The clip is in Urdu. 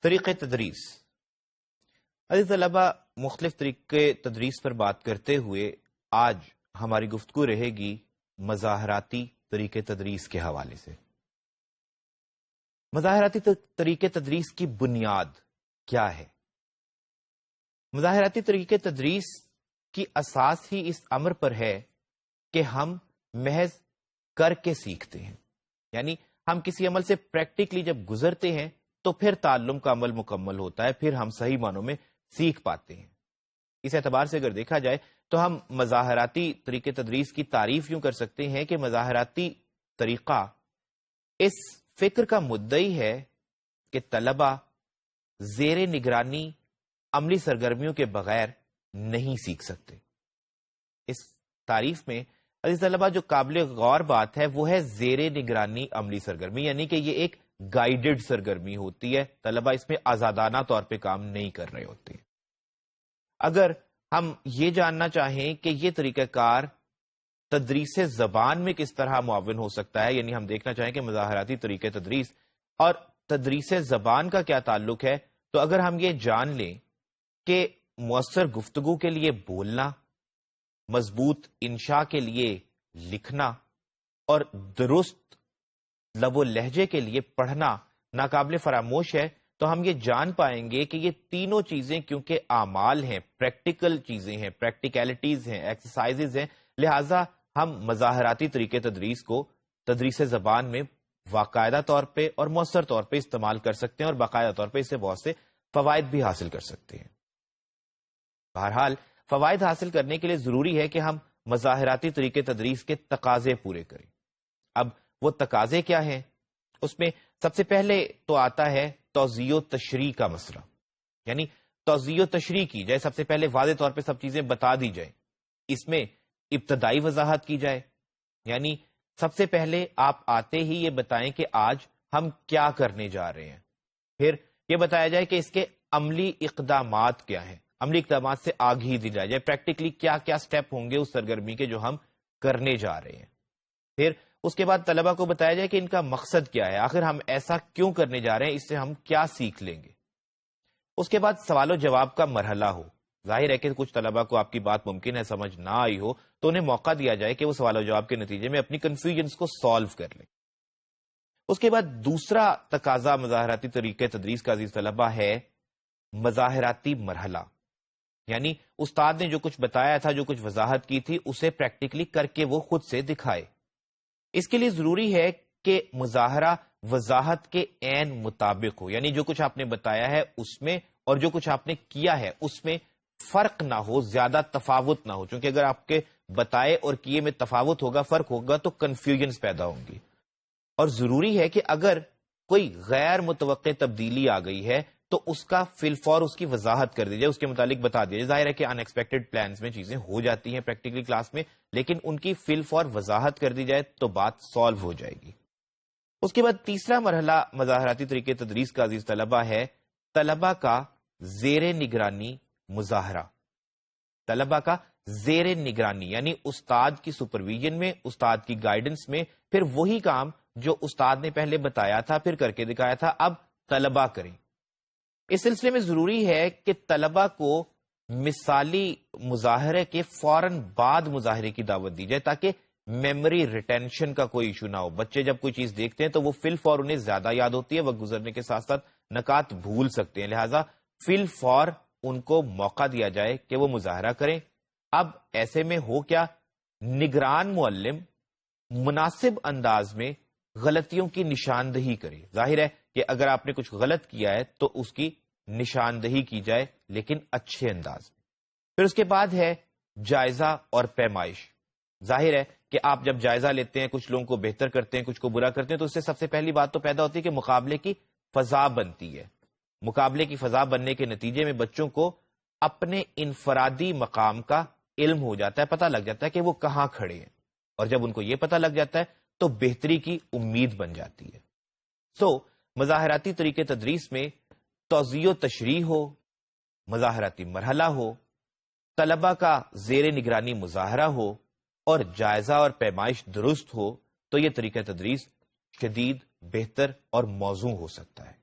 طریقہ تدریس. عزیز طلبہ، مختلف طریقے تدریس پر بات کرتے ہوئے آج ہماری گفتگو رہے گی مظاہراتی طریقے تدریس کے حوالے سے. مظاہراتی طریقے تدریس کی بنیاد کیا ہے؟ مظاہراتی طریقے تدریس کی اساس ہی اس امر پر ہے کہ ہم محض کر کے سیکھتے ہیں، یعنی ہم کسی عمل سے پریکٹیکلی جب گزرتے ہیں تو پھر تعلم کا عمل مکمل ہوتا ہے، پھر ہم صحیح معنوں میں سیکھ پاتے ہیں. اس اعتبار سے اگر دیکھا جائے تو ہم مظاہراتی طریقے تدریس کی تعریف یوں کر سکتے ہیں کہ مظاہراتی طریقہ اس فکر کا مدعی ہے کہ طلبہ زیر نگرانی عملی سرگرمیوں کے بغیر نہیں سیکھ سکتے. اس تعریف میں عزیز طلبہ جو قابل غور بات ہے وہ ہے زیر نگرانی عملی سرگرمی، یعنی کہ یہ ایک گائیڈڈ سرگرمی ہوتی ہے، طلبہ اس میں آزادانہ طور پہ کام نہیں کر رہے ہوتے. اگر ہم یہ جاننا چاہیں کہ یہ طریقہ کار تدریس زبان میں کس طرح معاون ہو سکتا ہے، یعنی ہم دیکھنا چاہیں کہ مظاہراتی طریقے تدریس اور تدریس زبان کا کیا تعلق ہے، تو اگر ہم یہ جان لیں کہ مؤثر گفتگو کے لیے بولنا، مضبوط انشاء کے لیے لکھنا اور درست لب و لہجے کے لیے پڑھنا ناقابل فراموش ہے، تو ہم یہ جان پائیں گے کہ یہ تینوں چیزیں کیونکہ اعمال ہیں، پریکٹیکل چیزیں ہیں، پریکٹیکلٹیز ہیں، ایکسرسائزز ہیں، لہٰذا ہم مظاہراتی طریقے تدریس کو تدریس زبان میں باقاعدہ طور پہ اور مؤثر طور پہ استعمال کر سکتے ہیں اور باقاعدہ طور پہ اس سے بہت سے فوائد بھی حاصل کر سکتے ہیں. بہرحال فوائد حاصل کرنے کے لیے ضروری ہے کہ ہم مظاہراتی طریقے تدریس کے تقاضے پورے کریں. اب وہ تقاضے کیا ہیں؟ اس میں سب سے پہلے تو آتا ہے توضیح و تشریح کا مسئلہ، یعنی توضیح و تشریح کی جائے، سب سے پہلے واضح طور پہ سب چیزیں بتا دی جائیں. اس میں ابتدائی وضاحت کی جائے، یعنی سب سے پہلے آپ آتے ہی یہ بتائیں کہ آج ہم کیا کرنے جا رہے ہیں. پھر یہ بتایا جائے کہ اس کے عملی اقدامات کیا ہیں، عملی اقدامات سے آگہی دی جائے پریکٹیکلی کیا کیا سٹیپ ہوں گے اس سرگرمی کے جو ہم کرنے جا رہے ہیں. پھر اس کے بعد طلبہ کو بتایا جائے کہ ان کا مقصد کیا ہے، آخر ہم ایسا کیوں کرنے جا رہے ہیں، اس سے ہم کیا سیکھ لیں گے. اس کے بعد سوال و جواب کا مرحلہ ہو. ظاہر ہے کہ کچھ طلبہ کو آپ کی بات ممکن ہے سمجھ نہ آئی ہو، تو انہیں موقع دیا جائے کہ وہ سوال و جواب کے نتیجے میں اپنی کنفیوژنس کو سالو کر لیں. اس کے بعد دوسرا تقاضا مظاہراتی طریقے تدریس کا عزیز طلبہ ہے مظاہراتی مرحلہ، یعنی استاد نے جو کچھ بتایا تھا، جو کچھ وضاحت کی تھی، اسے پریکٹیکلی کر کے وہ خود سے دکھائے. اس کے لیے ضروری ہے کہ مظاہرہ وضاحت کے عین مطابق ہو، یعنی جو کچھ آپ نے بتایا ہے اس میں اور جو کچھ آپ نے کیا ہے اس میں فرق نہ ہو، زیادہ تفاوت نہ ہو، چونکہ اگر آپ کے بتائے اور کیے میں تفاوت ہوگا، فرق ہوگا، تو کنفیوژنس پیدا ہوں گی. اور ضروری ہے کہ اگر کوئی غیر متوقع تبدیلی آ گئی ہے تو اس کا فی الفور اس کی وضاحت کر دی جائے، اس کے متعلق بتا دیا جائے. ظاہر ہے کہ ان ایکسپیکٹڈ پلانز میں چیزیں ہو جاتی ہیں پریکٹیکلی کلاس میں، لیکن ان کی فی الفور وضاحت کر دی جائے تو بات سالو ہو جائے گی. اس کے بعد تیسرا مرحلہ مظاہراتی طریقے تدریس کا عزیز طلبہ ہے طلبہ کا زیر نگرانی مظاہرہ. طلبہ کا زیر نگرانی یعنی استاد کی سپرویژن میں، استاد کی گائیڈنس میں، پھر وہی کام جو استاد نے پہلے بتایا تھا، پھر کر کے دکھایا تھا، اب طلبہ کریں. اس سلسلے میں ضروری ہے کہ طلبہ کو مثالی مظاہرے کے فوراً بعد مظاہرے کی دعوت دی جائے تاکہ میموری ریٹینشن کا کوئی ایشو نہ ہو. بچے جب کوئی چیز دیکھتے ہیں تو وہ فی الفور انہیں زیادہ یاد ہوتی ہے، وقت گزرنے کے ساتھ ساتھ نکات بھول سکتے ہیں، لہٰذا فی الفور ان کو موقع دیا جائے کہ وہ مظاہرہ کریں. اب ایسے میں ہو کیا، نگران معلم مناسب انداز میں غلطیوں کی نشاندہی کرے. ظاہر ہے کہ اگر آپ نے کچھ غلط کیا ہے تو اس کی نشاندہی کی جائے، لیکن اچھے انداز میں. پھر اس کے بعد ہے جائزہ اور پیمائش. ظاہر ہے کہ آپ جب جائزہ لیتے ہیں، کچھ لوگوں کو بہتر کرتے ہیں، کچھ کو برا کرتے ہیں، تو اس سے سب سے پہلی بات تو پیدا ہوتی ہے کہ مقابلے کی فضا بنتی ہے. مقابلے کی فضا بننے کے نتیجے میں بچوں کو اپنے انفرادی مقام کا علم ہو جاتا ہے، پتہ لگ جاتا ہے کہ وہ کہاں کھڑے ہیں، اور جب ان کو یہ پتہ لگ جاتا ہے تو بہتری کی امید بن جاتی ہے. مظاہراتی طریقے تدریس میں توضیح و تشریح ہو، مظاہراتی مرحلہ ہو، طلبہ کا زیر نگرانی مظاہرہ ہو اور جائزہ اور پیمائش درست ہو، تو یہ طریقہ تدریس شدید، بہتر اور موزوں ہو سکتا ہے.